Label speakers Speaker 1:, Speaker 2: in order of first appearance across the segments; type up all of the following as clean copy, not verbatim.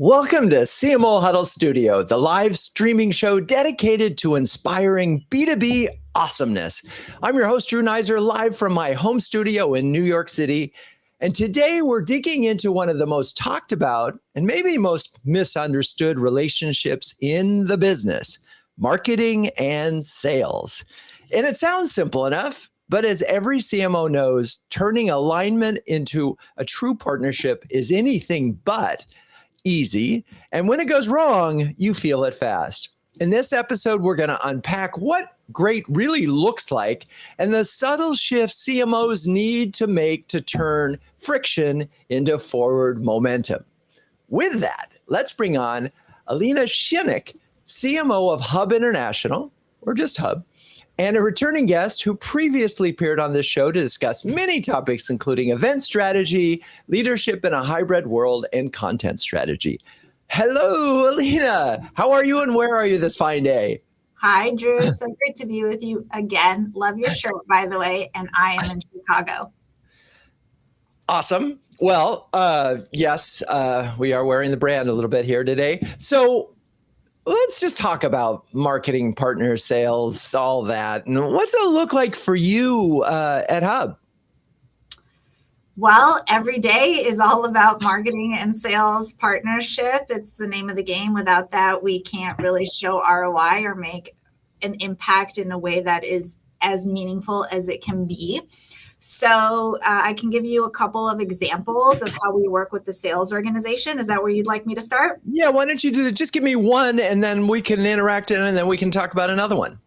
Speaker 1: Welcome to CMO Huddles Studio, the live streaming show dedicated to inspiring B2B awesomeness. I'm your host, Drew Neiser, live from my home studio in New York City. And today we're digging into one of the most talked about and maybe most misunderstood relationships in the business, marketing and sales. And it sounds simple enough, but as every CMO knows, turning alignment into a true partnership is anything but easy. And when it goes wrong, you feel it fast. In this episode, we're going to unpack what great really looks like and the subtle shifts CMOs need to make to turn friction into forward momentum. With that, let's bring on Ellina Shinnick, CMO of Hub International, or just Hub, and a returning guest who previously appeared on this show to discuss many topics, including event strategy, leadership in a hybrid world, and content strategy. Hello, Ellina. How are you and where are you this fine day?
Speaker 2: Hi, Drew. It's so great to be with you again. Love your shirt, by the way, and I am in Chicago.
Speaker 1: Awesome. Well, yes, we are wearing the brand a little bit here today. So let's just talk about marketing, partner sales, all that. And what's it look like for you at Hub?
Speaker 2: Well, every day is all about marketing and sales partnership. It's the name of the game. Without that, we can't really show ROI or make an impact in a way that is as meaningful as it can be. So I can give you a couple of examples of how we work with the sales organization. Is that where you'd like me to start?
Speaker 1: Yeah, why don't you do that? Just give me one and then we can interact and then we can talk about another one.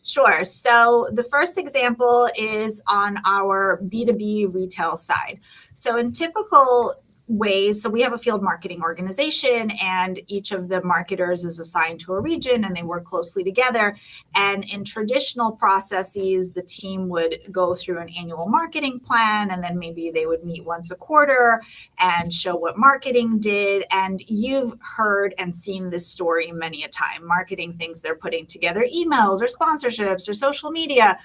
Speaker 2: Sure. So the first example is on our B2B retail side. So in typical ways, so we have a field marketing organization and each of the marketers is assigned to a region and they work closely together. And in traditional processes, the team would go through an annual marketing plan and then maybe they would meet once a quarter and show what marketing did. And you've heard and seen this story many a time. Marketing thinks they're putting together emails or sponsorships or social media.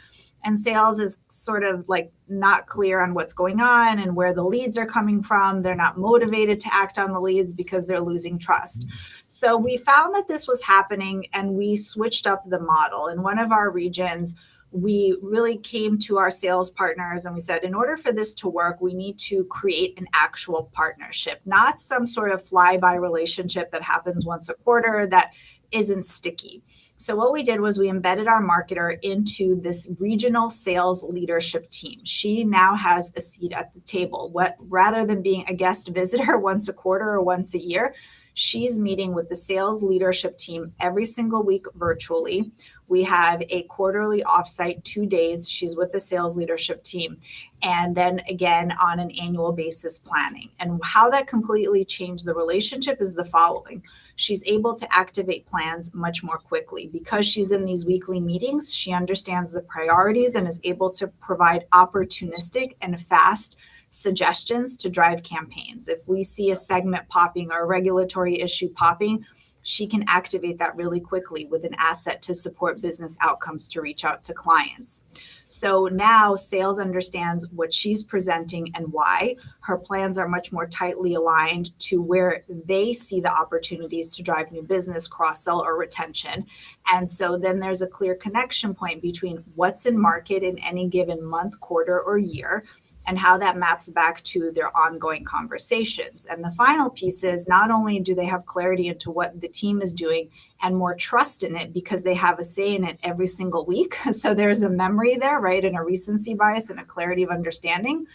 Speaker 2: And sales is sort of like not clear on what's going on and where the leads are coming from. They're not motivated to act on the leads because they're losing trust. So we found that this was happening and we switched up the model. In one of our regions, we really came to our sales partners and we said, in order for this to work, we need to create an actual partnership, not some sort of fly-by relationship that happens once a quarter that isn't sticky. So what we did was we embedded our marketer into this regional sales leadership team. She now has a seat at the table. Rather than being a guest visitor once a quarter or once a year, she's meeting with the sales leadership team every single week virtually. We have a quarterly offsite, 2 days. She's with the sales leadership team. And then again, on an annual basis planning. And how that completely changed the relationship is the following. She's able to activate plans much more quickly. Because she's in these weekly meetings, she understands the priorities and is able to provide opportunistic and fast suggestions to drive campaigns. If we see a segment popping or a regulatory issue popping, she can activate that really quickly with an asset to support business outcomes to reach out to clients. So now sales understands what she's presenting and why. Her plans are much more tightly aligned to where they see the opportunities to drive new business, cross-sell, or retention. And so then there's a clear connection point between what's in market in any given month, quarter, or year, and how that maps back to their ongoing conversations. And the final piece is not only do they have clarity into what the team is doing and more trust in it because they have a say in it every single week. So there's a memory there, right? And a recency bias and a clarity of understanding.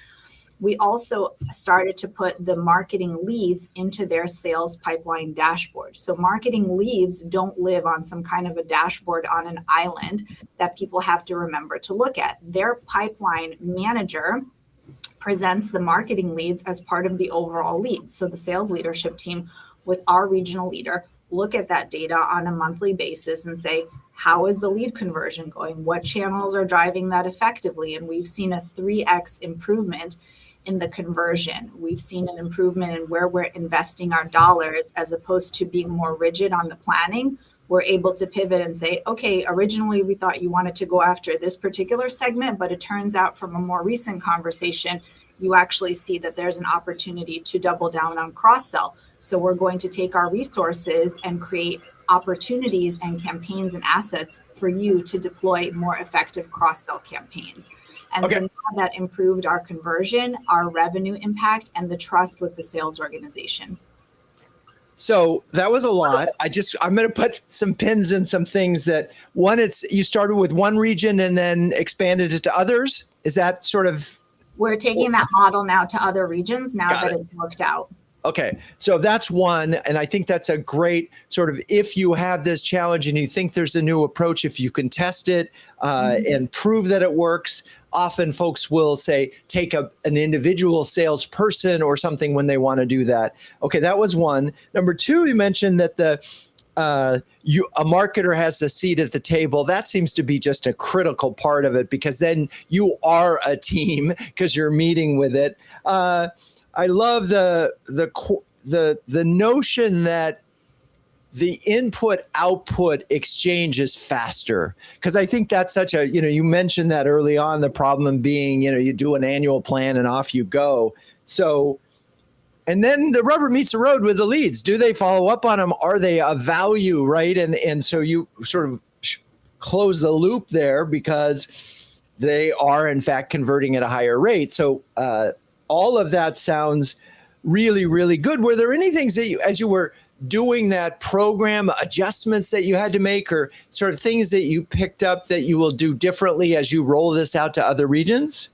Speaker 2: We also started to put the marketing leads into their sales pipeline dashboard. So marketing leads don't live on some kind of a dashboard on an island that people have to remember to look at. Their pipeline manager presents the marketing leads as part of the overall leads. So the sales leadership team with our regional leader look at that data on a monthly basis and say, how is the lead conversion going? What channels are driving that effectively? And we've seen a 3x improvement in the conversion. We've seen an improvement in where we're investing our dollars as opposed to being more rigid on the planning. We're able to pivot and say, okay, originally we thought you wanted to go after this particular segment, but it turns out from a more recent conversation, you actually see that there's an opportunity to double down on cross-sell. So we're going to take our resources and create opportunities and campaigns and assets for you to deploy more effective cross-sell campaigns. And so now that improved our conversion, our revenue impact, and the trust with the sales organization.
Speaker 1: So that was a lot. I'm going to put some pins in some things that you started with one region and then expanded it to others. Is that sort of?
Speaker 2: We're taking that model now to other regions now that it's worked out.
Speaker 1: Okay. So that's one. And I think that's a great sort of, if you have this challenge and you think there's a new approach, if you can test it and prove that it works, often folks will say, take an individual salesperson or something when they want to do that. Okay. That was one. Number two, you mentioned that a marketer has a seat at the table. That seems to be just a critical part of it, because then you are a team because you're meeting with it. I love the notion that the input output exchange is faster, because I think that's such a, you mentioned that early on, the problem being, you do an annual plan and off you go. So, and then the rubber meets the road with the leads. Do they follow up on them? Are they of value, right? And so you sort of close the loop there because they are in fact converting at a higher rate. So, all of that sounds really, really good. Were there any things that as you were doing that program, adjustments that you had to make, or sort of things that you picked up that you will do differently as you roll this out to other regions?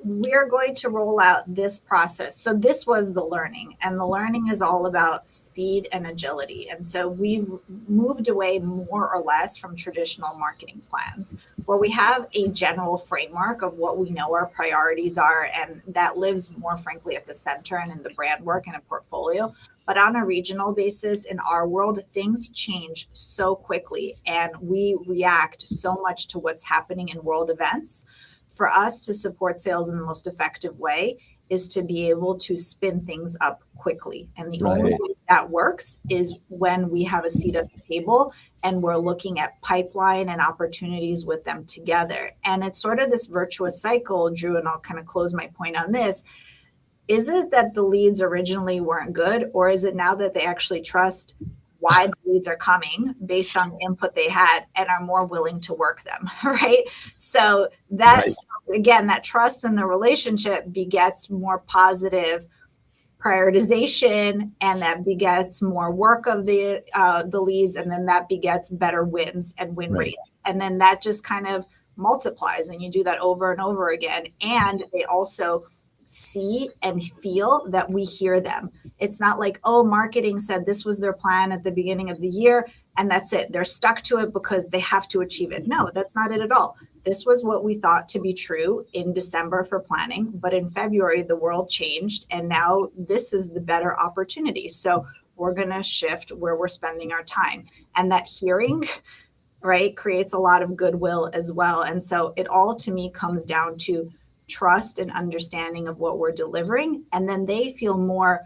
Speaker 2: We're going to roll out this process. So this was the learning, and the learning is all about speed and agility. And so we've moved away more or less from traditional marketing plans, where we have a general framework of what we know our priorities are, and that lives more frankly at the center and in the brand work and a portfolio. But on a regional basis in our world, things change so quickly and we react so much to what's happening in world events. For us to support sales in the most effective way is to be able to spin things up quickly. And the only way that works is when we have a seat at the table and we're looking at pipeline and opportunities with them together. And it's sort of this virtuous cycle, Drew, and I'll kind of close my point on this. Is it that the leads originally weren't good, or is it now that they actually trust why the leads are coming based on the input they had and are more willing to work them, right? So that's, again, that trust in the relationship begets more positive prioritization, and that begets more work of the leads, and then that begets better wins and win rates. And then that just kind of multiplies, and you do that over and over again. And they also see and feel that we hear them. It's not like, oh, marketing said this was their plan at the beginning of the year and that's it. They're stuck to it because they have to achieve it. No, that's not it at all. This was what we thought to be true in December for planning, but in February, the world changed and now this is the better opportunity. So we're going to shift where we're spending our time. And that hearing, right, creates a lot of goodwill as well. And so it all to me comes down to trust and understanding of what we're delivering. And then they feel more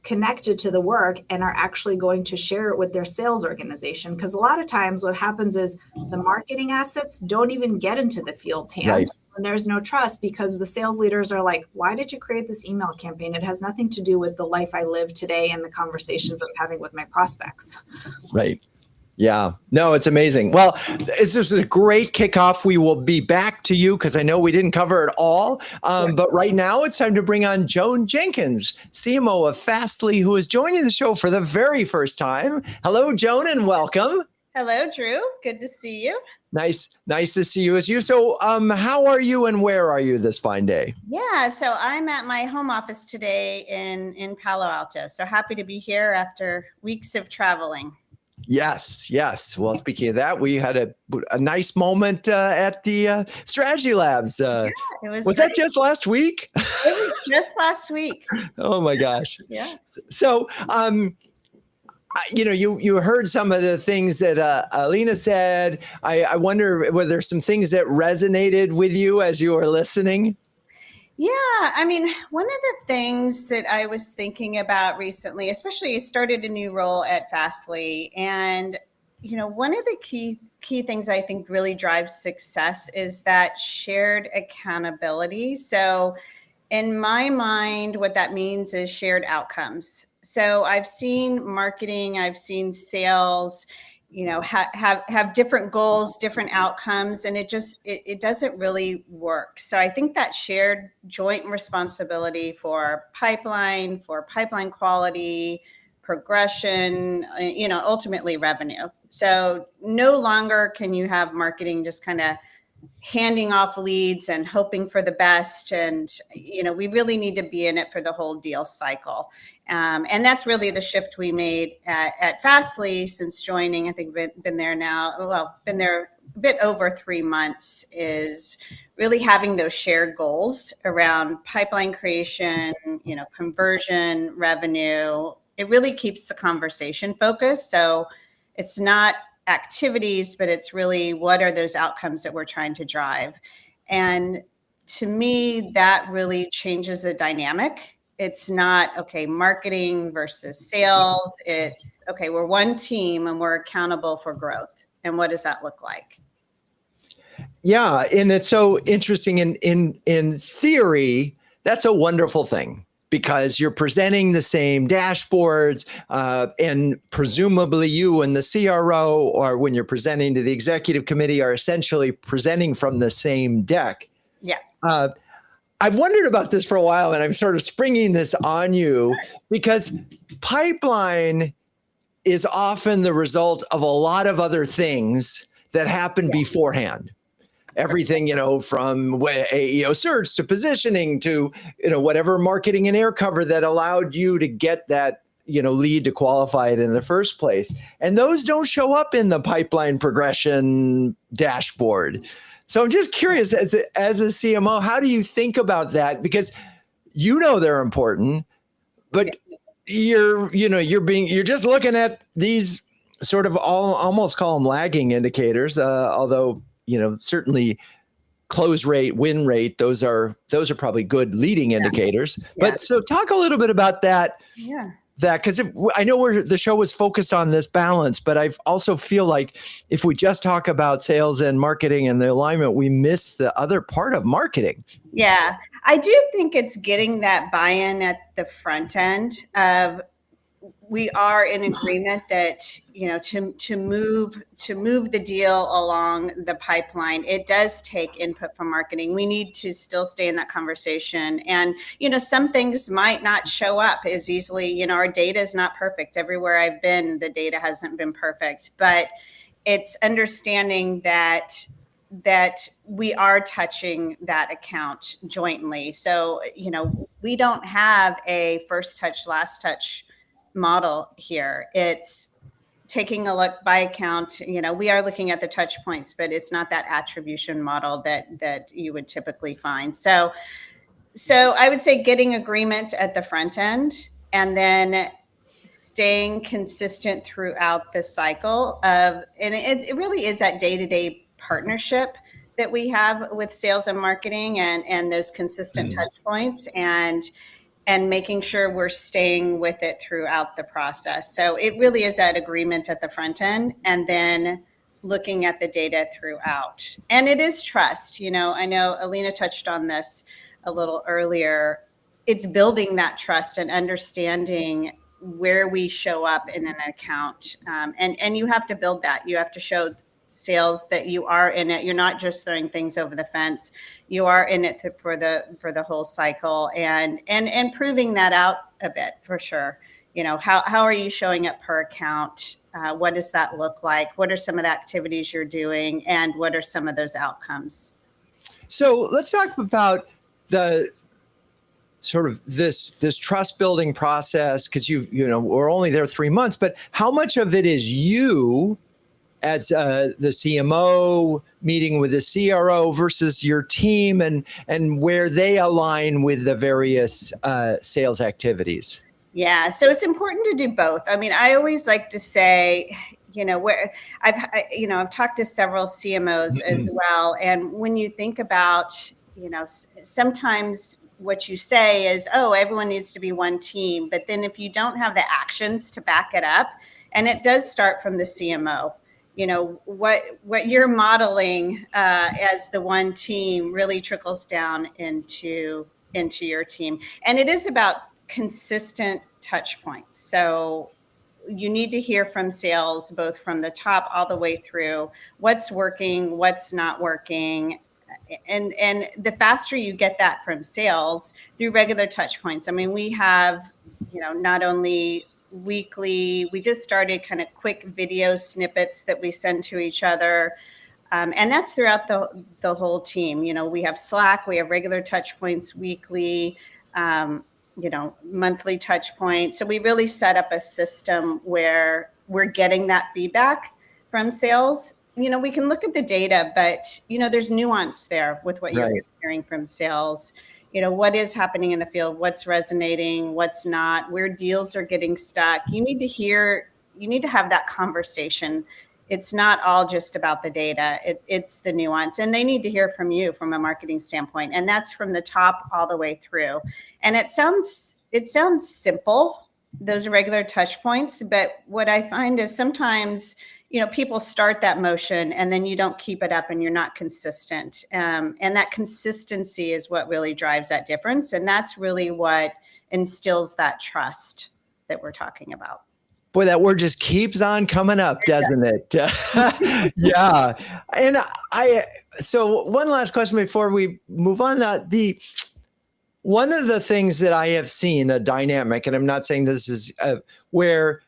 Speaker 2: connected to the work and are actually going to share it with their sales organization. Because a lot of times what happens is the marketing assets don't even get into the field's hands when there's no trust, because the sales leaders are like, why did you create this email campaign? It has nothing to do with the life I live today and the conversations I'm having with my prospects.
Speaker 1: Right. Yeah, no, it's amazing. Well, this is a great kickoff. We will be back to you because I know we didn't cover it all. But right now it's time to bring on Joan Jenkins, CMO of Fastly, who is joining the show for the very first time. Hello, Joan, and welcome.
Speaker 3: Hello, Drew. Good to see you.
Speaker 1: Nice to see you as you. So how are you and where are you this fine day?
Speaker 3: Yeah, so I'm at my home office today in Palo Alto. So happy to be here after weeks of traveling.
Speaker 1: Yes. Well, speaking of that, we had a nice moment at the Strategy Labs.
Speaker 3: Yeah, it was
Speaker 1: that just last week?
Speaker 3: It was just last week.
Speaker 1: Oh my gosh.
Speaker 3: Yeah.
Speaker 1: So, you heard some of the things that Ellina said. I wonder whether there's some things that resonated with you as you were listening.
Speaker 3: Yeah, I mean, one of the things that I was thinking about recently, especially I started a new role at Fastly, and one of the key things I think really drives success is that shared accountability. So, In my mind, what that means is shared outcomes. So I've seen marketing, I've seen sales, have different goals, different outcomes, and it doesn't really work. So I think that shared joint responsibility for pipeline quality, progression, ultimately revenue. So no longer can you have marketing just kind of handing off leads and hoping for the best. And, we really need to be in it for the whole deal cycle. And that's really the shift we made at Fastly since joining. I think been there a bit over 3 months, is really having those shared goals around pipeline creation, conversion, revenue. It really keeps the conversation focused. So it's not activities, but it's really what are those outcomes that we're trying to drive. And to me, that really changes the dynamic. It's not, okay, marketing versus sales. It's, okay, we're one team and we're accountable for growth. And what does that look like?
Speaker 1: Yeah, and it's so interesting. In theory, that's a wonderful thing, because you're presenting the same dashboards, and presumably you and the CRO, or when you're presenting to the executive committee, are essentially presenting from the same deck.
Speaker 3: Yeah.
Speaker 1: I've wondered about this for a while, and I'm sort of springing this on you because pipeline is often the result of a lot of other things that happen beforehand. Everything, from AEO search to positioning to, whatever marketing and air cover that allowed you to get that, lead to qualify it in the first place. And those don't show up in the pipeline progression dashboard. So I'm just curious, as a CMO, how do you think about that? Because they're important, but you're just looking at these sort of almost call them lagging indicators, although certainly close rate, win rate, those are probably good leading indicators. Yeah. But so talk a little bit about that.
Speaker 3: Yeah.
Speaker 1: Because I know the show was focused on this balance, but I also feel like if we just talk about sales and marketing and the alignment, we miss the other part of marketing.
Speaker 3: Yeah, I do think it's getting that buy-in at the front end of, we are in agreement that, to move the deal along the pipeline, it does take input from marketing. We need to still stay in that conversation. And, some things might not show up as easily. Our data is not perfect. Everywhere I've been, the data hasn't been perfect, but it's understanding that we are touching that account jointly. So, we don't have a first touch, last touch model here. It's taking a look by account. We are looking at the touch points, but it's not that attribution model that you would typically find. So I would say getting agreement at the front end, and then staying consistent throughout the cycle of, and it really is that day-to-day partnership that we have with sales and marketing, and those consistent touch points, and making sure we're staying with it throughout the process. So it really is that agreement at the front end, and then looking at the data throughout. And it is trust. I know Ellina touched on this a little earlier. It's building that trust and understanding where we show up in an account. And you have to build that. You have to show sales that you are in it. You're not just throwing things over the fence. You are in it for the whole cycle, and proving that out a bit, for sure. How are you showing up per account? What does that look like? What are some of the activities you're doing, and what are some of those outcomes?
Speaker 1: So let's talk about the sort of this trust building process, because we're only there 3 months, but how much of it is you as the CMO meeting with the CRO versus your team, and where they align with the various sales activities?
Speaker 3: Yeah, so it's important to do both. I mean, I always like to say, where I've talked to several CMOs as well, and when you think about, sometimes what you say is, oh, everyone needs to be one team, but then if you don't have the actions to back it up, and it does start from the CMO. What you're modeling as the one team really trickles down into into your team. And it is about consistent touch points. So you need to hear from sales, both from the top all the way through, what's working, what's not working. And the faster you get that from sales through regular touch points. I mean, we have, not only weekly, we just started kind of quick video snippets that we send to each other. And that's throughout the whole team. We have Slack, we have regular touch points weekly, monthly touch points. So we really set up a system where we're getting that feedback from sales. We can look at the data, but, there's nuance there with what you're hearing from sales. What is happening in the field, what's resonating, what's not, where deals are getting stuck. You need to have that conversation. It's not all just about the data. It's the nuance, and they need to hear from you from a marketing standpoint. And that's from the top all the way through. And it sounds simple, those regular touch points. But what I find is sometimes, people start that motion and then you don't keep it up and you're not consistent. And that consistency is what really drives that difference. And that's really what instills that trust that we're talking about.
Speaker 1: Boy, that word just keeps on coming up, doesn't it? Yeah. And so one last question before we move on. One of the things that I have seen a dynamic, and I'm not saying this is where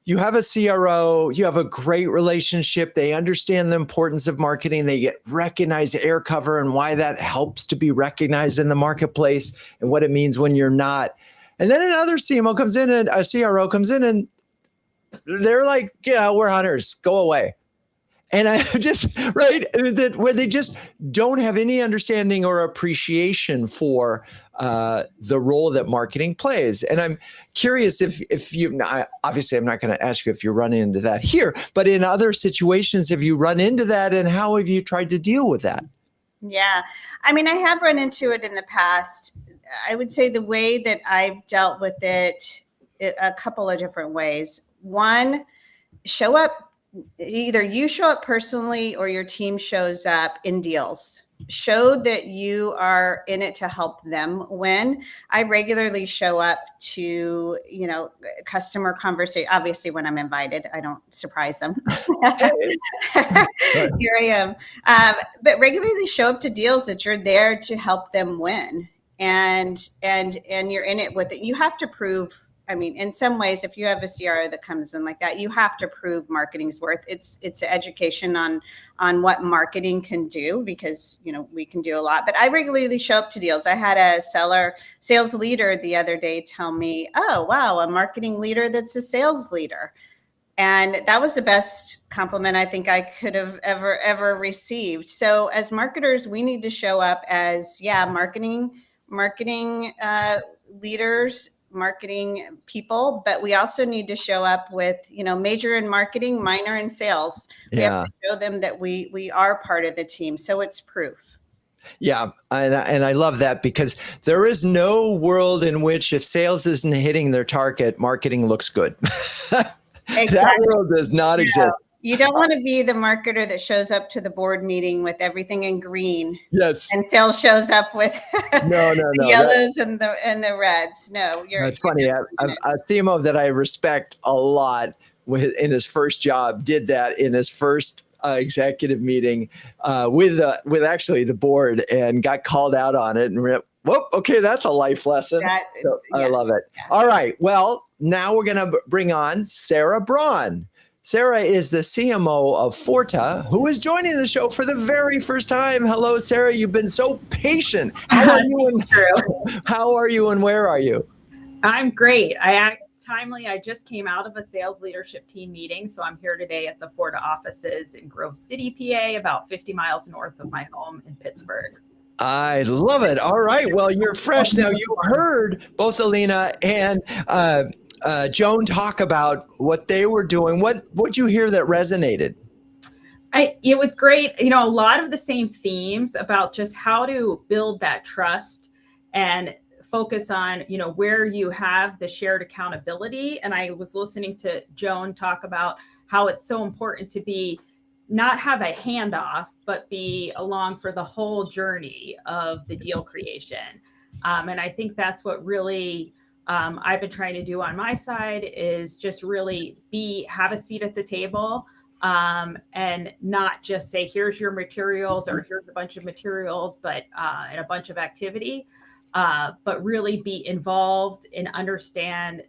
Speaker 1: you have a CRO, you have a great relationship. They understand the importance of marketing. They get recognized air cover and why that helps to be recognized in the marketplace and what it means when you're not. And then another CMO comes in and a CRO comes in and they're like, yeah, we're hunters, go away. And I just, where they just don't have any understanding or appreciation for the role that marketing plays. And I'm curious if you, obviously I'm not going to ask you if you run into that here, but in other situations, have you run into that and how have you tried to deal with that?
Speaker 3: Yeah, I mean, I have run into it in the past. I would say the way that I've dealt with it, a couple of different ways. One, show up. Either you show up personally or your team shows up in deals. Show that you are in it to help them win. I regularly show up to, customer conversation. Obviously, when I'm invited, I don't surprise them. Here I am. But regularly show up to deals that you're there to help them win. And you're in it with it. You have to prove. I mean, in some ways, if you have a CRO that comes in like that, you have to prove marketing's worth. It's education on what marketing can do because, we can do a lot. But I regularly show up to deals. I had a sales leader the other day tell me, oh, wow, a marketing leader that's a sales leader. And that was the best compliment I think I could have ever received. So as marketers, we need to show up as, marketing leaders, marketing people, but we also need to show up with, major in marketing, minor in sales. We have to show them that we are part of the team. So it's proof.
Speaker 1: Yeah. And I love that because there is no world in which if sales isn't hitting their target, marketing looks good. Exactly. That world does not exist.
Speaker 3: You don't want to be the marketer that shows up to the board meeting with everything in green.
Speaker 1: Yes.
Speaker 3: And sales shows up with
Speaker 1: no,
Speaker 3: the yellows and the reds. No,
Speaker 1: it's funny. A CMO that I respect a lot in his first job did that in his first executive meeting with actually the board and got called out on it. And whoop, okay, that's a life lesson. I love it. Yeah. All right. Well, now we're going to bring on Sara Braun. Sara is the CMO of FORTA, who is joining the show for the very first time. Hello, Sara. You've been so patient. How are you and where are you?
Speaker 4: I'm great. It's timely. I just came out of a sales leadership team meeting, so I'm here today at the FORTA offices in Grove City, PA, about 50 miles north of my home in Pittsburgh.
Speaker 1: I love it. All right. Well, you're fresh. Now, you heard both Ellina and Joan talk about what they were doing. What'd you hear that resonated?
Speaker 4: It was great. A lot of the same themes about just how to build that trust and focus on, where you have the shared accountability. And I was listening to Joan talk about how it's so important to not have a handoff, but be along for the whole journey of the deal creation. And I think that's what really I've been trying to do on my side, is just really have a seat at the table, and not just say, here's your materials or here's a bunch of materials, but and a bunch of activity, but really be involved and understand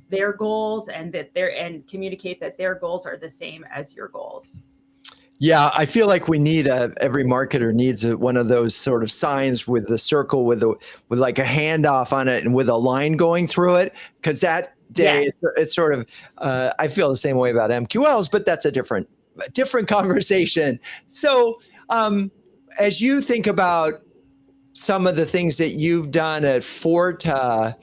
Speaker 4: their goals, and and communicate that their goals are the same as your goals.
Speaker 1: Yeah, I feel like we need every marketer needs one of those sort of signs with the circle with like a handoff on it and with a line going through it, because that day it's sort of I feel the same way about MQLs, but that's a different conversation. So as you think about some of the things that you've done at FORTA,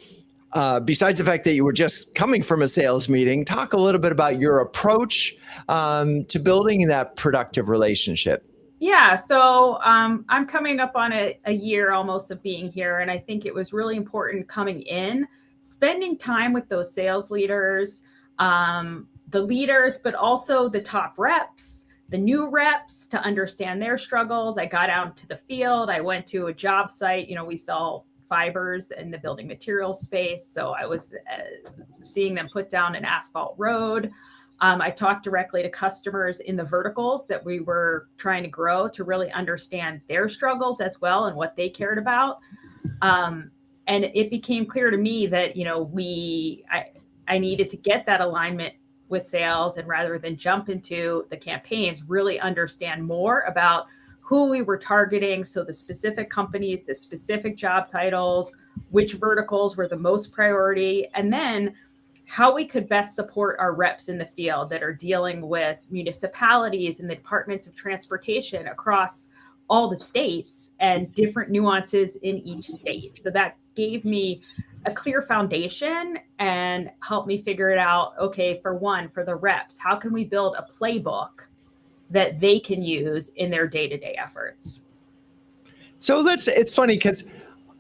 Speaker 1: besides the fact that you were just coming from a sales meeting, talk a little bit about your approach to building that productive relationship.
Speaker 4: Yeah, so I'm coming up on a year almost of being here, and I think it was really important coming in, spending time with those sales leaders, the leaders, but also the top reps, the new reps, to understand their struggles. I got out to the field. I went to a job site. We sell fibers in the building materials space. So I was seeing them put down an asphalt road. I talked directly to customers in the verticals that we were trying to grow, to really understand their struggles as well and what they cared about. And it became clear to me that, I needed to get that alignment with sales, and rather than jump into the campaigns, really understand more about who we were targeting. So the specific companies, the specific job titles, which verticals were the most priority, and then how we could best support our reps in the field that are dealing with municipalities and the departments of transportation across all the states, and different nuances in each state. So that gave me a clear foundation and helped me figure it out. Okay, for the reps, how can we build a playbook that they can use in their day-to-day efforts?
Speaker 1: So it's funny because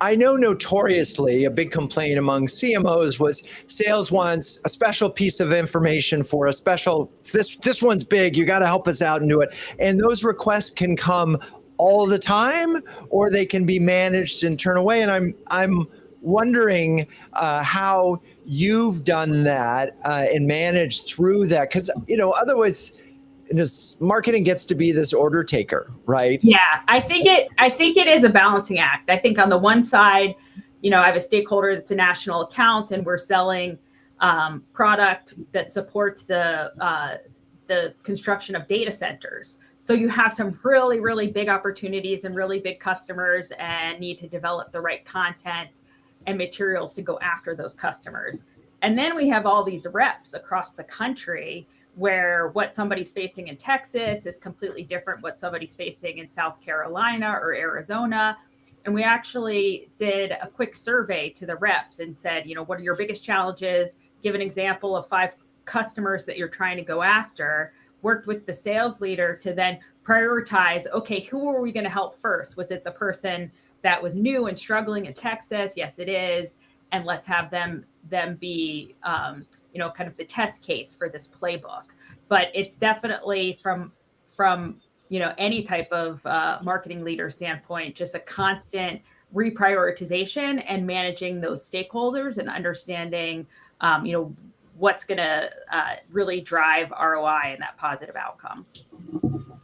Speaker 1: I know notoriously a big complaint among CMOs was sales wants a special piece of information for a special, this one's big, you got to help us out and do it. And those requests can come all the time, or they can be managed and turn away. And I'm wondering how you've done that and managed through that, because otherwise marketing gets to be this order taker, right?
Speaker 4: Yeah, I think it is a balancing act. I think on the one side, I have a stakeholder that's a national account, and we're selling product that supports the construction of data centers. So you have some really, really big opportunities and really big customers, and need to develop the right content and materials to go after those customers. And then we have all these reps across the country, where what somebody's facing in Texas is completely different what somebody's facing in South Carolina or Arizona. And we actually did a quick survey to the reps and said, what are your biggest challenges? Give an example of 5 customers that you're trying to go after. Worked with the sales leader to then prioritize, okay, who are we going to help first? Was it the person that was new and struggling in Texas? Yes, it is. And let's have them be kind of the test case for this playbook. But it's definitely from any type of marketing leader standpoint, just a constant reprioritization and managing those stakeholders and understanding what's going to really drive ROI and that positive outcome.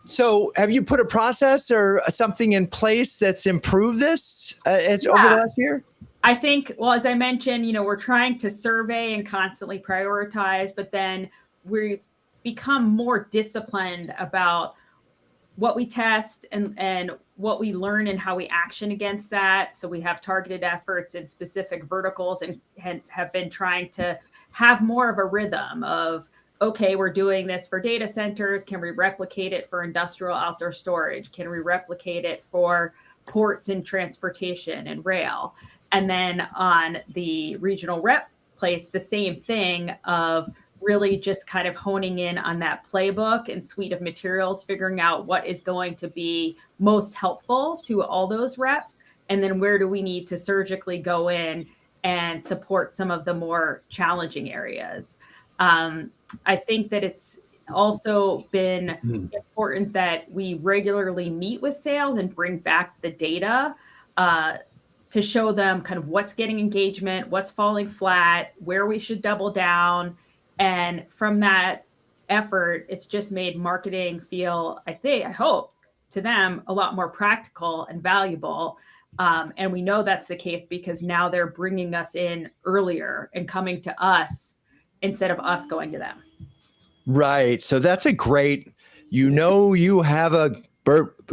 Speaker 1: So have you put a process or something in place that's improved this over the last year?
Speaker 4: I think, well, as I mentioned, we're trying to survey and constantly prioritize, but then we become more disciplined about what we test and what we learn and how we action against that. So we have targeted efforts in specific verticals, and have been trying to have more of a rhythm of, okay, we're doing this for data centers. Can we replicate it for industrial outdoor storage? Can we replicate it for ports and transportation and rail? And then on the regional rep place, the same thing of really just kind of honing in on that playbook and suite of materials, figuring out what is going to be most helpful to all those reps. And then where do we need to surgically go in and support some of the more challenging areas. I think that it's also been important that we regularly meet with sales and bring back the data to show them kind of what's getting engagement, what's falling flat, where we should double down. And from that effort, it's just made marketing feel, I hope, to them a lot more practical and valuable. And we know that's the case because now they're bringing us in earlier and coming to us instead of us going to them.
Speaker 1: Right. So that's a great, you have a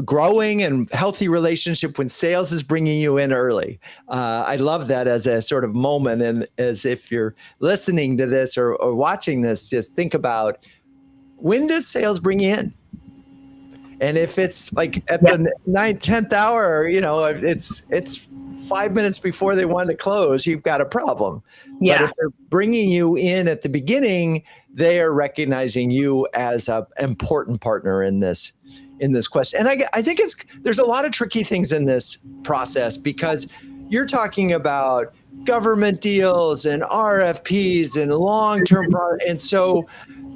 Speaker 1: growing and healthy relationship when sales is bringing you in early. I love that as a sort of moment. And as if you're listening to this or watching this, just think about, when does sales bring you in? And if it's like at the 9th, 10th hour, it's 5 minutes before they want to close, you've got a problem.
Speaker 4: Yeah.
Speaker 1: But if they're bringing you in at the beginning, they are recognizing you as an important partner in this question. And I think there's a lot of tricky things in this process, because you're talking about government deals and RFPs and long-term, and so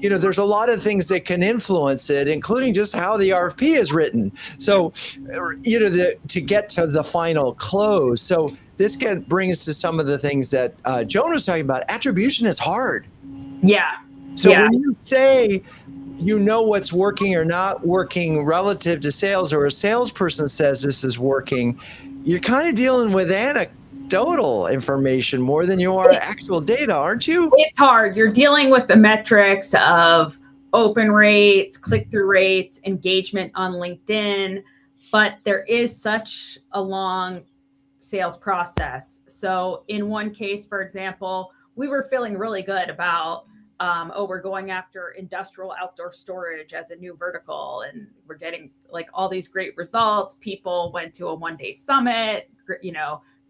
Speaker 1: there's a lot of things that can influence it, including just how the RFP is written. So, to get to the final close. So this brings to some of the things that Joan was talking about. Attribution is hard.
Speaker 4: Yeah.
Speaker 1: So when you say what's working or not working relative to sales, or a salesperson says this is working, you're kind of dealing with anecdotal information more than you are actual data, aren't you?
Speaker 4: It's hard. You're dealing with the metrics of open rates, click-through rates, engagement on LinkedIn, but there is such a long sales process. So in one case, for example, we were feeling really good about we're going after industrial outdoor storage as a new vertical, and we're getting like all these great results. People went to a one-day summit,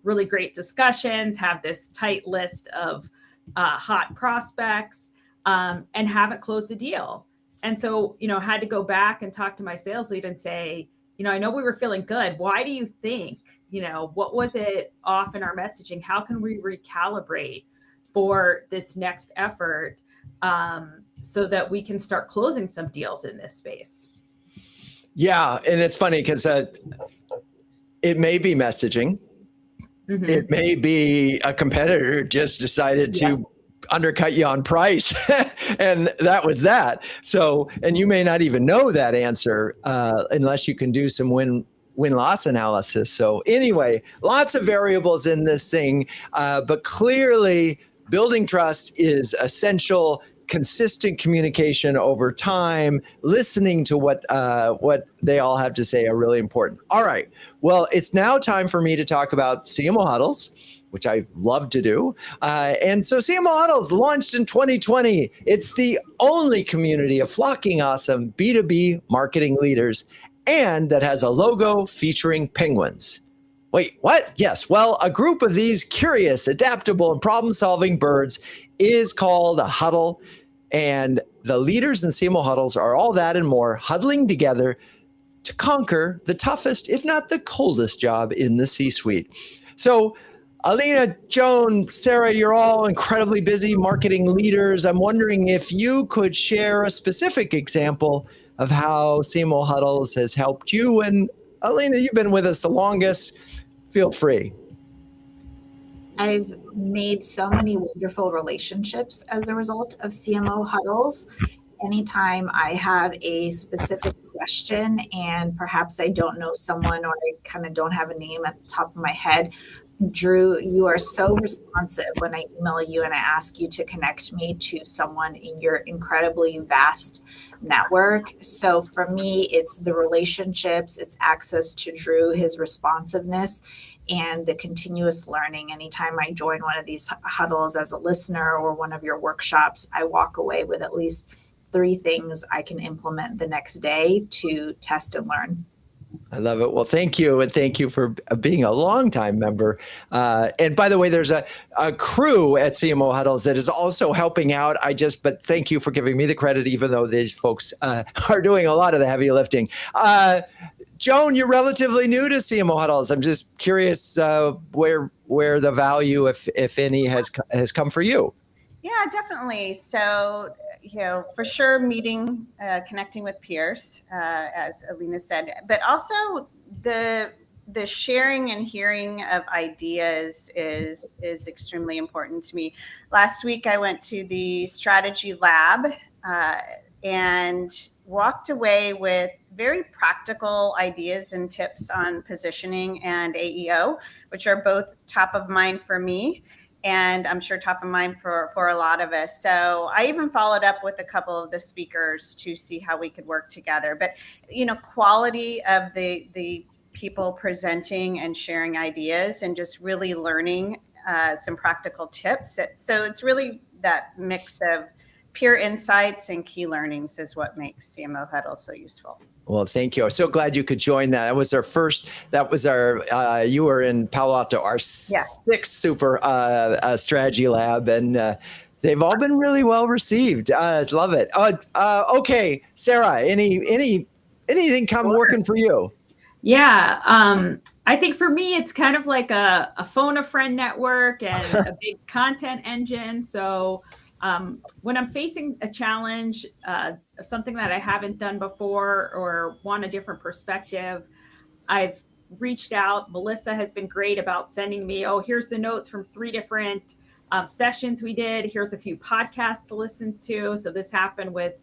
Speaker 4: really great discussions, have this tight list of hot prospects, and haven't closed a deal. And so, had to go back and talk to my sales lead and say, I know we were feeling good. Why do you think, what was it off in our messaging? How can we recalibrate for this next effort? So that we can start closing some deals in this space.
Speaker 1: Yeah. And it's funny because it may be messaging. Mm-hmm. It may be a competitor just decided to undercut you on price. And that was that. So, and you may not even know that answer unless you can do some win-loss analysis. So anyway, lots of variables in this thing, but clearly building trust is essential. Consistent communication over time, listening to what they all have to say are really important. All right. Well, it's now time for me to talk about CMO Huddles, which I love to do. And so CMO Huddles launched in 2020. It's the only community of flocking awesome B2B marketing leaders, and that has a logo featuring penguins. Wait, what? Yes. Well, a group of these curious, adaptable, and problem-solving birds is called a huddle. And the leaders in CMO Huddles are all that and more, huddling together to conquer the toughest, if not the coldest job in the C-suite. So, Ellina, Joan, Sara, you're all incredibly busy marketing leaders. I'm wondering if you could share a specific example of how CMO Huddles has helped you. And Ellina, you've been with us the longest. Feel free.
Speaker 2: I've made so many wonderful relationships as a result of CMO Huddles. Anytime I have a specific question and perhaps I don't know someone, or I kind of don't have a name at the top of my head, Drew, you are so responsive when I email you and I ask you to connect me to someone in your incredibly vast network. So for me, it's the relationships, it's access to Drew, his responsiveness, and the continuous learning. Anytime I join one of these huddles as a listener or one of your workshops, I walk away with at least 3 things I can implement the next day to test and learn.
Speaker 1: I love it. Well, thank you. And thank you for being a longtime member. And by the way, there's a crew at CMO Huddles that is also helping out. But thank you for giving me the credit, even though these folks are doing a lot of the heavy lifting. Joan, you're relatively new to CMO Huddles. I'm just curious where the value, if any, has come for you.
Speaker 3: Yeah, definitely. So, for sure, connecting with peers, as Ellina said, but also the the sharing and hearing of ideas is extremely important to me. Last week, I went to the strategy lab and walked away with very practical ideas and tips on positioning and AEO, which are both top of mind for me, and I'm sure top of mind for a lot of us. So I even followed up with a couple of the speakers to see how we could work together. But, quality of the people presenting and sharing ideas and just really learning some practical tips. So it's really that mix of peer insights and key learnings is what makes CMO Huddles so useful.
Speaker 1: Well, thank you. I'm so glad you could join that. You were in Palo Alto, our sixth super strategy lab, and they've all been really well received. Love it. Okay, Sara, anything come working for you?
Speaker 4: Yeah, I think for me, it's kind of like a phone a friend network and a big content engine. So when I'm facing a challenge, something that I haven't done before or want a different perspective, I've reached out. Melissa has been great about sending me, here's the notes from 3 different sessions we did. Here's a few podcasts to listen to. So this happened with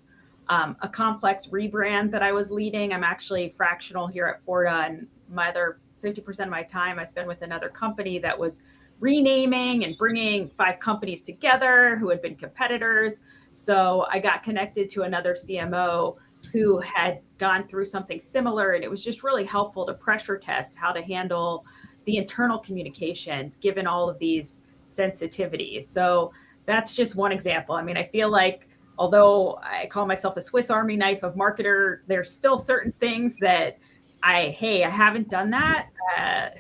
Speaker 4: a complex rebrand that I was leading. I'm actually fractional here at FORTA, and my other 50% of my time I spent with another company that was renaming and bringing 5 companies together who had been competitors. So I got connected to another CMO who had gone through something similar, and it was just really helpful to pressure test how to handle the internal communications given all of these sensitivities. So that's just one example. I mean, I feel like although I call myself a Swiss Army knife of marketer, there's still certain things that I haven't done that.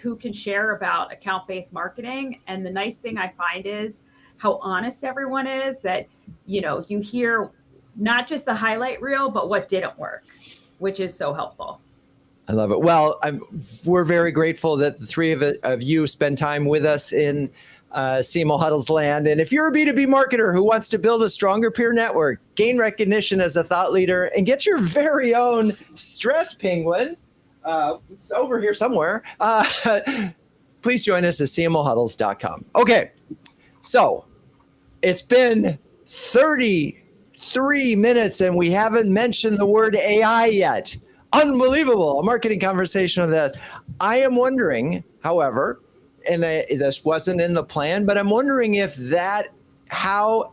Speaker 4: Who can share about account-based marketing? And the nice thing I find is how honest everyone is, that, you hear not just the highlight reel, but what didn't work, which is so helpful.
Speaker 1: I love it. Well, we're very grateful that the 3 of you spend time with us in CMO Huddles land. And if you're a B2B marketer who wants to build a stronger peer network, gain recognition as a thought leader, and get your very own stress penguin, it's over here somewhere, please join us at cmohuddles.com. Okay, so it's been 33 minutes and we haven't mentioned the word AI yet. Unbelievable, a marketing conversation of that. I am wondering, however, and this wasn't in the plan, but I'm wondering if how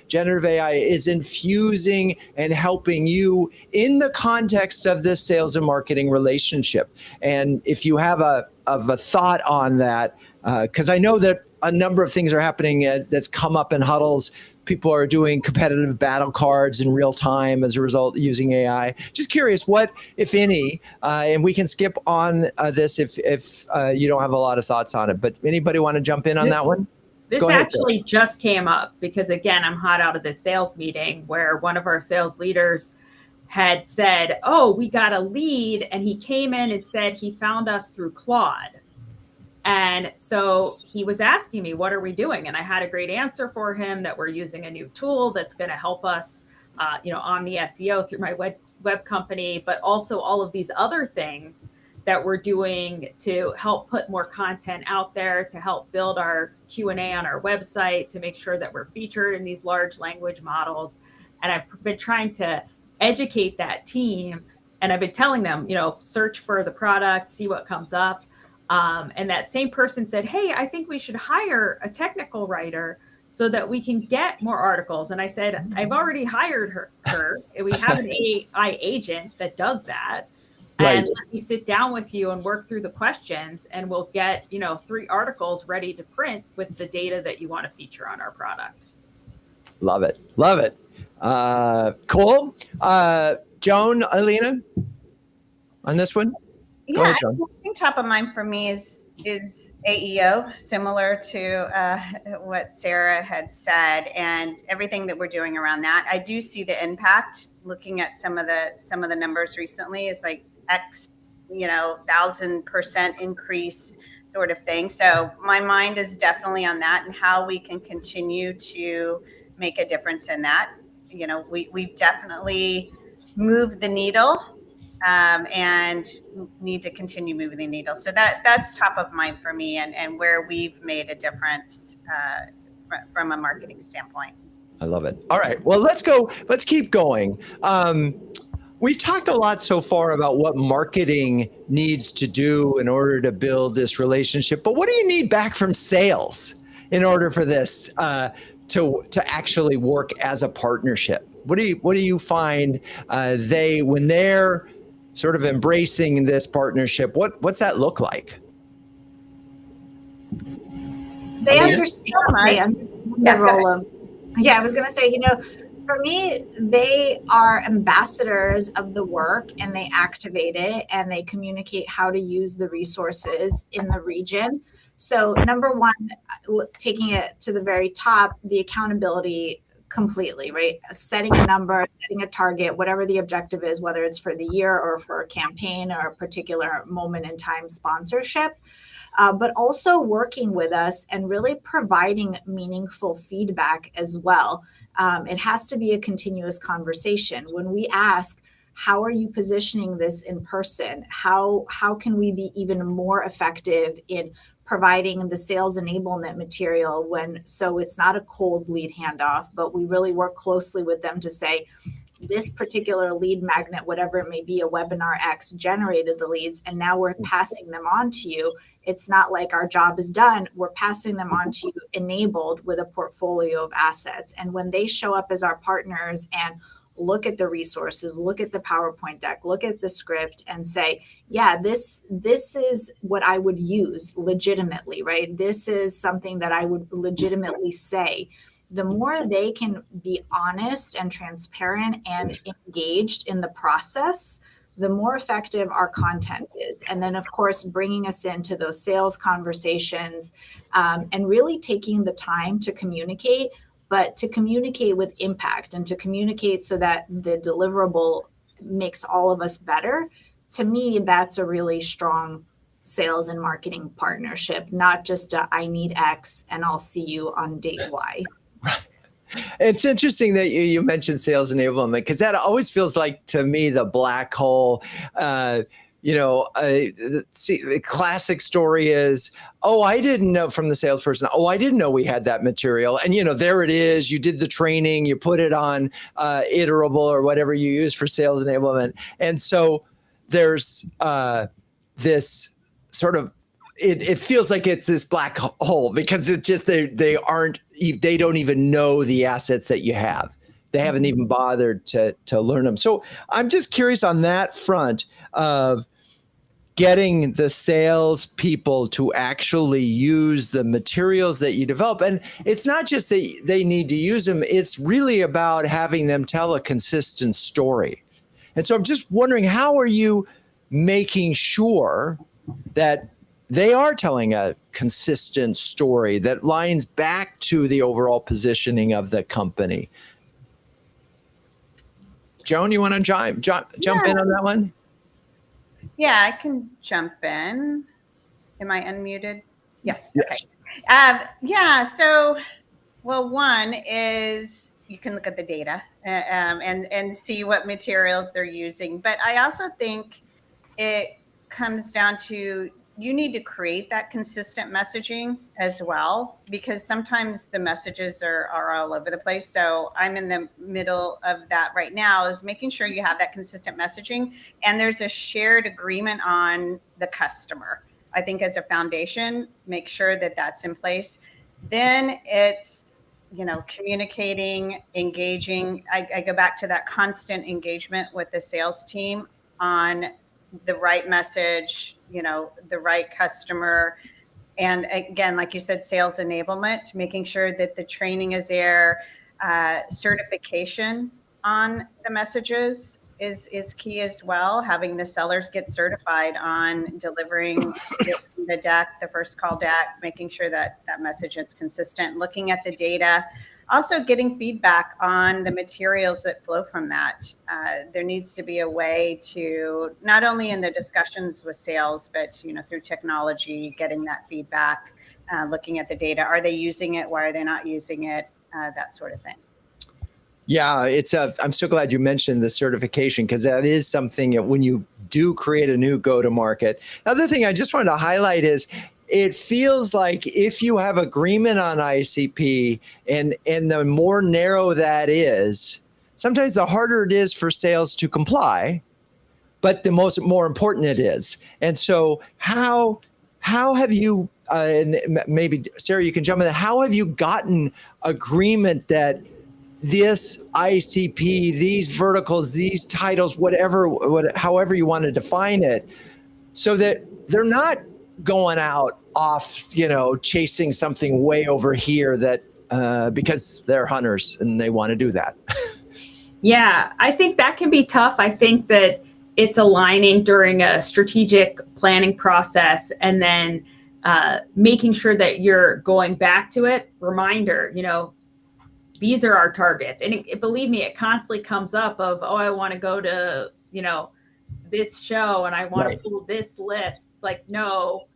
Speaker 1: generative AI is infusing and helping you in the context of this sales and marketing relationship. And if you have a thought on that, because I know that a number of things are happening that's come up in huddles. People are doing competitive battle cards in real time as a result using AI. Just curious, what, if any, and we can skip on this if you don't have a lot of thoughts on it, but anybody want to jump in on that one?
Speaker 4: This actually just came up because, again, I'm hot out of this sales meeting where one of our sales leaders had said, we got a lead, and he came in and said he found us through Claude. And so he was asking me, what are we doing? And I had a great answer for him that we're using a new tool that's going to help us, Omni SEO through my web company, but also all of these other things that we're doing to help put more content out there, to help build our Q&A on our website, to make sure that we're featured in these large language models. And I've been trying to educate that team, and I've been telling them, search for the product, see what comes up. And that same person said, hey, I think we should hire a technical writer so that we can get more articles. And I said, I've already hired her. We have an AI agent that does that. Right. And let me sit down with you and work through the questions, and we'll get, 3 articles ready to print with the data that you want to feature on our product.
Speaker 1: Love it. Love it. Cool. Joan, Ellina, on this one? Go ahead, Joan.
Speaker 3: I think top of mind for me is AEO, similar to what Sara had said, and everything that we're doing around that. I do see the impact. Looking at some of the numbers recently, is like X, 1,000% increase sort of thing. So my mind is definitely on that and how we can continue to make a difference in that. We've definitely moved the needle and need to continue moving the needle. So that's top of mind for me, and where we've made a difference from a marketing standpoint.
Speaker 1: I love it. All right. Well, let's go. Let's keep going. We've talked a lot so far about what marketing needs to do in order to build this relationship, but what do you need back from sales in order for this to actually work as a partnership? What do you find when they're sort of embracing this partnership? What's that look like?
Speaker 2: They understand the role of. Yeah, I was going to say, for me, they are ambassadors of the work, and they activate it, and they communicate how to use the resources in the region. So number one, taking it to the very top, the accountability completely, right? Setting a number, setting a target, whatever the objective is, whether it's for the year or for a campaign or a particular moment in time sponsorship. But also working with us and really providing meaningful feedback as well. It has to be a continuous conversation. When we ask, how are you positioning this in person? How can we be even more effective in providing the sales enablement material so it's not a cold lead handoff, but we really work closely with them to say, this particular lead magnet, whatever it may be, a webinar X generated the leads, and now we're passing them on to you. It's not like our job is done. We're passing them on to you enabled with a portfolio of assets. And when they show up as our partners and look at the resources, look at the PowerPoint deck, look at the script and say, yeah, this is what I would use legitimately, right? This is something that I would legitimately say. The more they can be honest and transparent and engaged in the process, the more effective our content is. And then, of course, bringing us into those sales conversations and really taking the time to communicate, but to communicate with impact and to communicate so that the deliverable makes all of us better. To me, that's a really strong sales and marketing partnership, not just I need X and I'll see you on date Y.
Speaker 1: It's interesting that you mentioned sales enablement, because that always feels like, to me, the black hole. The classic story is, I didn't know, from the salesperson, I didn't know we had that material. And, there it is. You did the training, you put it on Iterable or whatever you use for sales enablement. And so there's this sort of, it feels like it's this black hole, because it's just they don't even know the assets that you have. They haven't even bothered to learn them. So I'm just curious on that front of getting the sales people to actually use the materials that you develop. And it's not just that they need to use them. It's really about having them tell a consistent story. And so I'm just wondering, how are you making sure that they are telling a consistent story that lines back to the overall positioning of the company? Joan, you want to jump in on that one?
Speaker 3: Yeah, I can jump in. Am I unmuted? Yes.
Speaker 1: Yes.
Speaker 3: Okay. So, one is you can look at the data and see what materials they're using. But I also think it comes down to, you need to create that consistent messaging as well, because sometimes the messages are all over the place. So I'm in the middle of that right now, is making sure you have that consistent messaging and there's a shared agreement on the customer. I think as a foundation, make sure that that's in place. Then it's, communicating, engaging. I go back to that constant engagement with the sales team on the right message, the right customer. And again, like you said, sales enablement, making sure that the training is there, certification on the messages is key as well. Having the sellers get certified on delivering the deck, the first call deck, making sure that that message is consistent, looking at the data. Also getting feedback on the materials that flow from that. There needs to be a way to, not only in the discussions with sales, but through technology, getting that feedback, looking at the data. Are they using it? Why are they not using it? That sort of thing.
Speaker 1: Yeah, I'm so glad you mentioned the certification, because that is something that when you do create a new go-to-market. Other thing I just wanted to highlight is it feels like if you have agreement on ICP and the more narrow that is, sometimes the harder it is for sales to comply, but the more important it is. And so how have you, and maybe Sara, you can jump in there, how have you gotten agreement that this ICP, these verticals, these titles, however you want to define it, so that they're not going out off, chasing something way over here that because they're hunters and they want to do that.
Speaker 4: Yeah, I think that can be tough. I think that it's aligning during a strategic planning process and then making sure that you're going back to it. Reminder, these are our targets. And believe me, it constantly comes up of, oh, I want to go to, this show and I want to pull this list. It's like, no,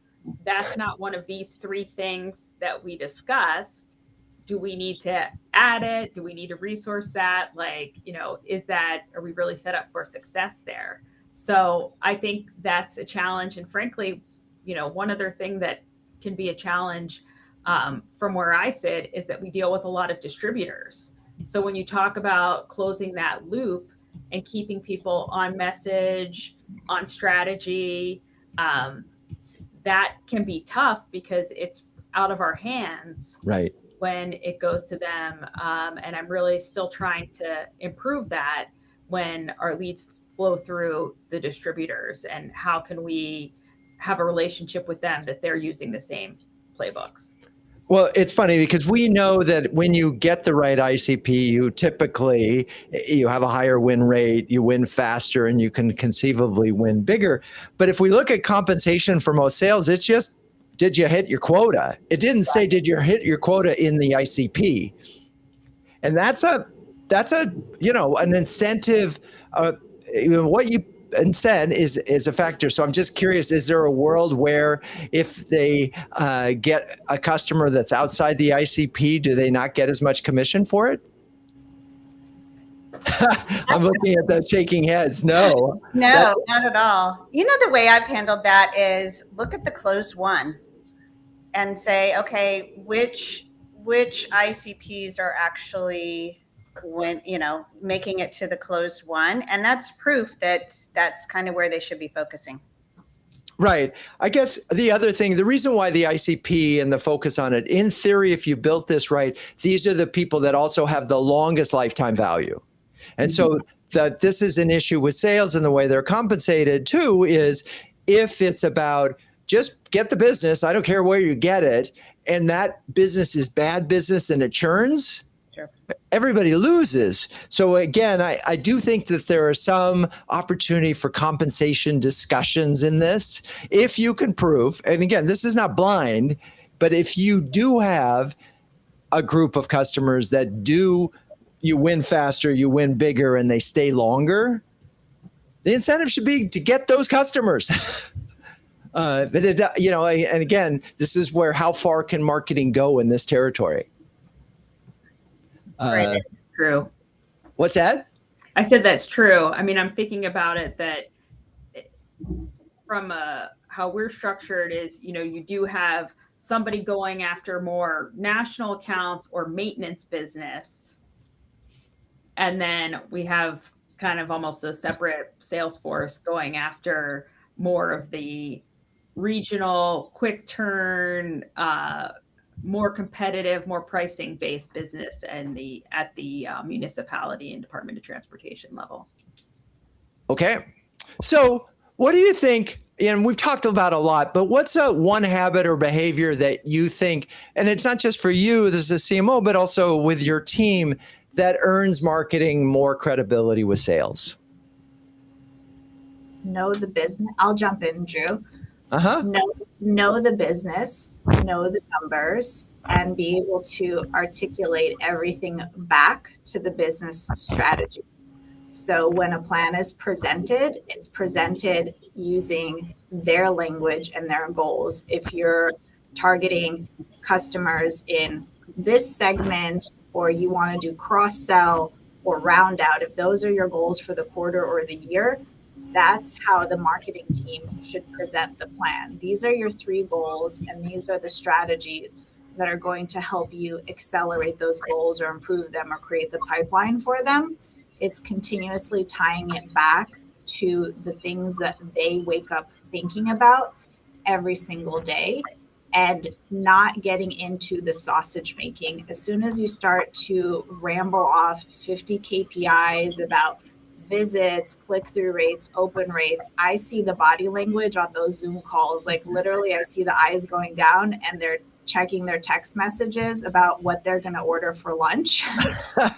Speaker 4: that's not one of these 3 things that we discussed. Do we need to add it? Do we need to resource that? Are we really set up for success there? So I think that's a challenge. And frankly, one other thing that can be a challenge from where I sit is that we deal with a lot of distributors. So when you talk about closing that loop and keeping people on message, on strategy, that can be tough because it's out of our hands when it goes to them. And I'm really still trying to improve that when our leads flow through the distributors, and how can we have a relationship with them that they're using the same playbooks.
Speaker 1: Well, it's funny because we know that when you get the right ICP, you have a higher win rate, you win faster, and you can conceivably win bigger. But if we look at compensation for most sales, it's just, did you hit your quota? It didn't say, did you hit your quota in the ICP? And that's an incentive. What you and said is a factor. So I'm just curious, is there a world where if they get a customer that's outside the ICP, do they not get as much commission for it? I'm looking at the shaking heads. No,
Speaker 3: not at all. The way I've handled that is look at the closed one and say, okay, which ICPs are actually making it to the closed one. And that's proof that that's kind of where they should be focusing.
Speaker 1: Right. I guess the other thing, the reason why the ICP and the focus on it, in theory, if you built this right, these are the people that also have the longest lifetime value. And so that this is an issue with sales, and the way they're compensated too is if it's about just get the business, I don't care where you get it, and that business is bad business and it churns, everybody loses. So again, I do think that there are some opportunity for compensation discussions in this. If you can prove, and again, this is not blind, but if you do have a group of customers that you win faster, you win bigger, and they stay longer, the incentive should be to get those customers. And again, this is where, how far can marketing go in this territory?
Speaker 4: Right. True.
Speaker 1: What's that?
Speaker 4: I said that's true. I mean, I'm thinking about it that from how we're structured is, you do have somebody going after more national accounts or maintenance business. And then we have kind of almost a separate sales force going after more of the regional, quick turn, more competitive, more pricing based business at the municipality and Department of Transportation level. Okay.
Speaker 1: So what do you think, and we've talked about a lot, but what's one habit or behavior that you think, and it's not just for you as a CMO, but also with your team, that earns marketing more credibility with sales?
Speaker 2: Know the business. I'll jump in, Drew. Know the business, know the numbers, and be able to articulate everything back to the business strategy. So when a plan is presented, it's presented using their language and their goals. If you're targeting customers in this segment, or you want to do cross-sell or round out, if those are your goals for the quarter or the year, that's how the marketing team should present the plan. These are your 3 goals, and these are the strategies that are going to help you accelerate those goals or improve them or create the pipeline for them. It's continuously tying it back to the things that they wake up thinking about every single day, and not getting into the sausage making. As soon as you start to ramble off 50 KPIs about visits, click-through rates, open rates, I see the body language on those Zoom calls. Like literally, I see the eyes going down and they're checking their text messages about what they're going to order for lunch.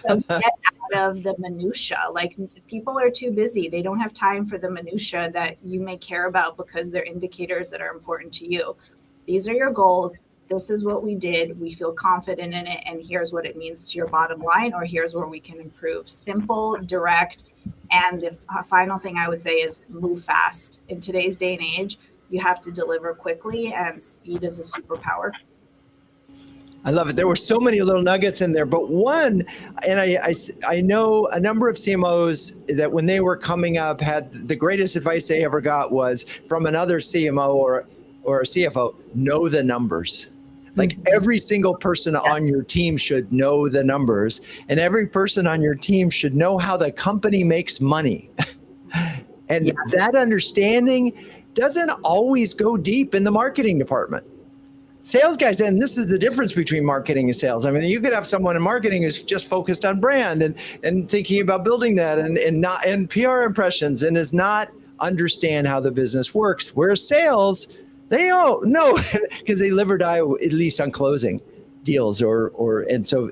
Speaker 2: So get out of the minutia. Like, people are too busy. They don't have time for the minutia that you may care about because they're indicators that are important to you. These are your goals. This is what we did. We feel confident in it. And here's what it means to your bottom line, or here's where we can improve. Simple, direct. And the final thing I would say is move fast. In today's day and age, you have to deliver quickly, and speed is a superpower.
Speaker 1: I love it. There were so many little nuggets in there, but one, and I know a number of CMOs that when they were coming up had the greatest advice they ever got was from another CMO or a CFO: know the numbers. Like every single person on your team should know the numbers, and every person on your team should know how the company makes money. And that understanding doesn't always go deep in the marketing department. Sales guys, and this is the difference between marketing and sales. I mean, you could have someone in marketing who's just focused on brand and thinking about building that and PR impressions, and does not understand how the business works. Whereas sales, they don't know because they live or die at least on closing deals and so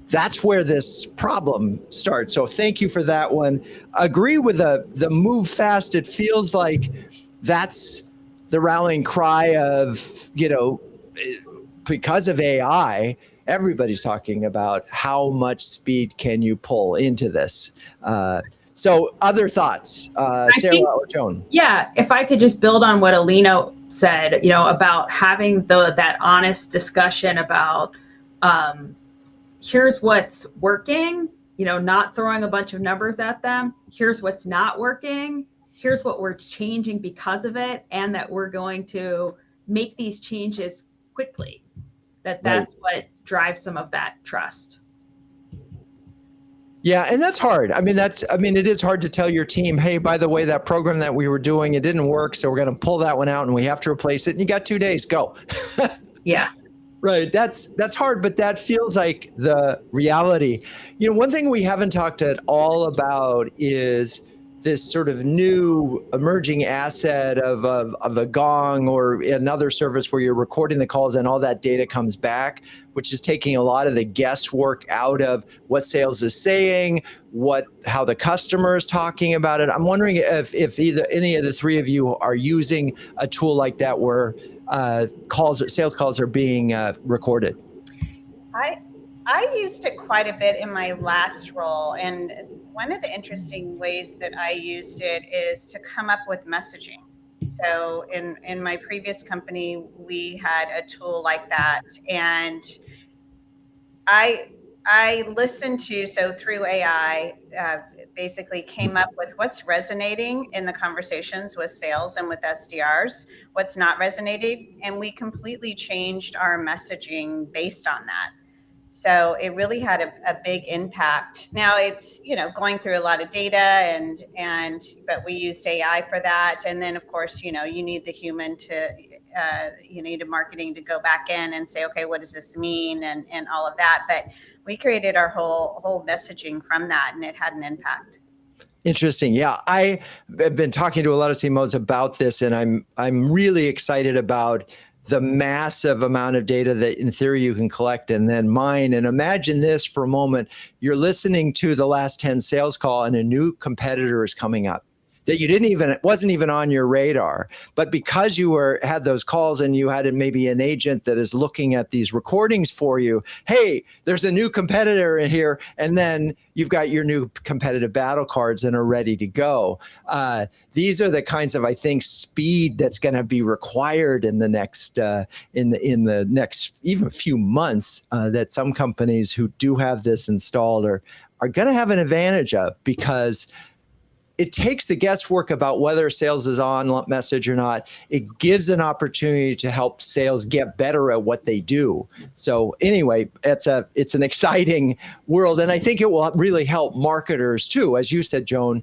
Speaker 1: that's where this problem starts. So thank you for that one. Agree with the move fast. It feels like that's the rallying cry of, because of AI, everybody's talking about how much speed can you pull into this. So other thoughts, Sara or Joan?
Speaker 4: Yeah, if I could just build on what Ellina said, about having that honest discussion about here's what's working, not throwing a bunch of numbers at them. Here's what's not working. Here's what we're changing because of it, and that we're going to make these changes quickly. That's what drives some of that trust.
Speaker 1: Yeah, and that's hard. It is hard to tell your team, hey, by the way, that program that we were doing, it didn't work, so we're going to pull that one out and we have to replace it. And you got 2 days, go.
Speaker 4: Yeah.
Speaker 1: Right. That's hard, but that feels like the reality. One thing we haven't talked at all about is this sort of new emerging asset of a Gong or another service where you're recording the calls and all that data comes back, which is taking a lot of the guesswork out of what sales is saying, how the customer is talking about it. I'm wondering if either any of the 3 of you are using a tool like that where sales calls are being recorded.
Speaker 3: I used it quite a bit in my last role, and one of the interesting ways that I used it is to come up with messaging. So in my previous company, we had a tool like that, and I listened through AI, basically came up with what's resonating in the conversations with sales and with SDRs, what's not resonating, and we completely changed our messaging based on that. So it really had a big impact. Now it's, going through a lot of data but we used AI for that. And then of course, you need the human you need a marketing to go back in and say, okay, what does this mean? And all of that. But we created our whole messaging from that, and it had an impact.
Speaker 1: Interesting. Yeah, I have been talking to a lot of CMOs about this, and I'm really excited about the massive amount of data that in theory you can collect and then mine. And imagine this for a moment. You're listening to the last 10 sales call and a new competitor is coming up that wasn't even on your radar. But because you had those calls and you had maybe an agent that is looking at these recordings for you, hey, there's a new competitor in here. And then you've got your new competitive battle cards and are ready to go. These are the kinds of, I think, speed that's going to be required in the next, in the next even few months, that some companies who do have this installed are going to have an advantage of, because it takes the guesswork about whether sales is on message or not. It gives an opportunity to help sales get better at what they do. So anyway, it's an exciting world. And I think it will really help marketers too. As you said, Joan,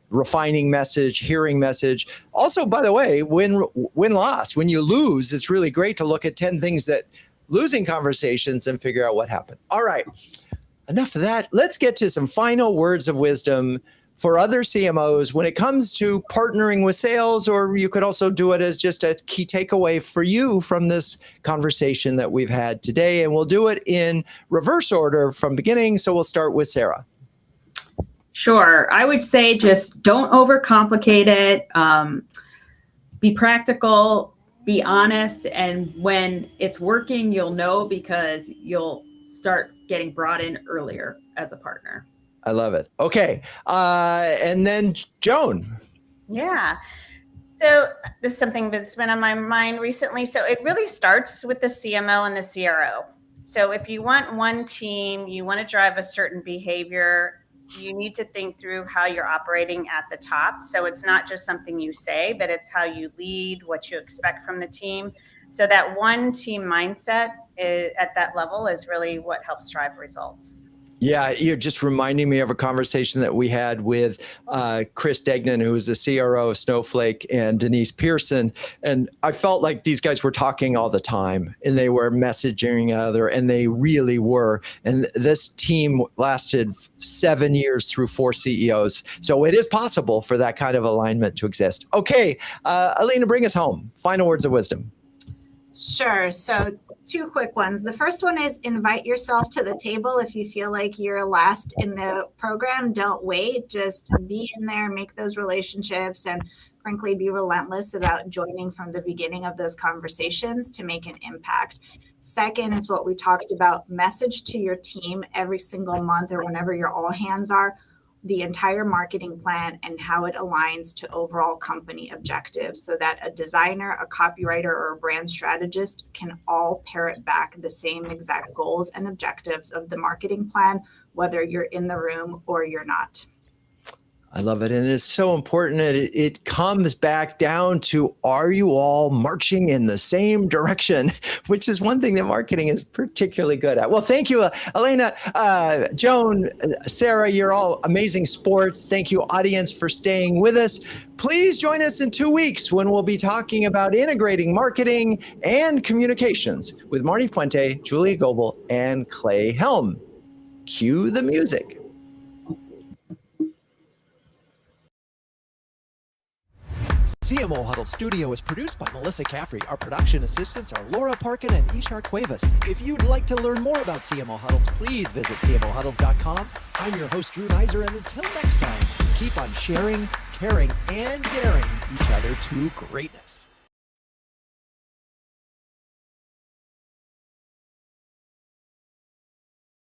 Speaker 1: refining message, hearing message. Also, by the way, win-loss. When you lose, it's really great to look at 10 things that losing conversations and figure out what happened. All right, enough of that. Let's get to some final words of wisdom for other CMOs when it comes to partnering with sales, or you could also do it as just a key takeaway for you from this conversation that we've had today. And we'll do it in reverse order from beginning. So we'll start with Sara.
Speaker 4: Sure. I would say just don't overcomplicate it. Be practical, be honest. And when it's working, you'll know, because you'll start getting brought in earlier as a partner.
Speaker 1: I love it. Okay. And then Joan.
Speaker 3: Yeah. So this is something that's been on my mind recently. So it really starts with the CMO and the CRO. So if you want one team, you want to drive a certain behavior, you need to think through how you're operating at the top. So it's not just something you say, but it's how you lead, what you expect from the team. So that one team mindset at that level is really what helps drive results.
Speaker 1: Yeah, you're just reminding me of a conversation that we had with Chris Degnan, who is the CRO of Snowflake, and Denise Pearson. And I felt like these guys were talking all the time, and they were messaging each other, and they really were. And this team lasted 7 years through 4 CEOs. So it is possible for that kind of alignment to exist. Okay, Ellina, bring us home. Final words of wisdom.
Speaker 2: Sure. So 2 quick ones. The first one is invite yourself to the table. If you feel like you're last in the program, don't wait. Just be in there, make those relationships, and frankly, be relentless about joining from the beginning of those conversations to make an impact. Second is what we talked about, message to your team every single month or whenever your all hands are, the entire marketing plan and how it aligns to overall company objectives, so that a designer, a copywriter, or a brand strategist can all parrot back the same exact goals and objectives of the marketing plan, whether you're in the room or you're not.
Speaker 1: I love it. And it's so important that it comes back down to, are you all marching in the same direction, which is one thing that marketing is particularly good at. Well, thank you, Ellina, Joan, Sara, you're all amazing sports. Thank you, audience, for staying with us. Please join us in 2 weeks when we'll be talking about integrating marketing and communications with Marty Puente, Julia Goebel, and Clay Helm. Cue the music. CMO Huddles Studio is produced by Melissa Caffrey. Our production assistants are Laura Parkin and Ishar Cuevas. If you'd like to learn more about CMO Huddles, please visit CMOHuddles.com. I'm your host, Drew Neiser, and until next time, keep on sharing, caring, and daring each other to greatness.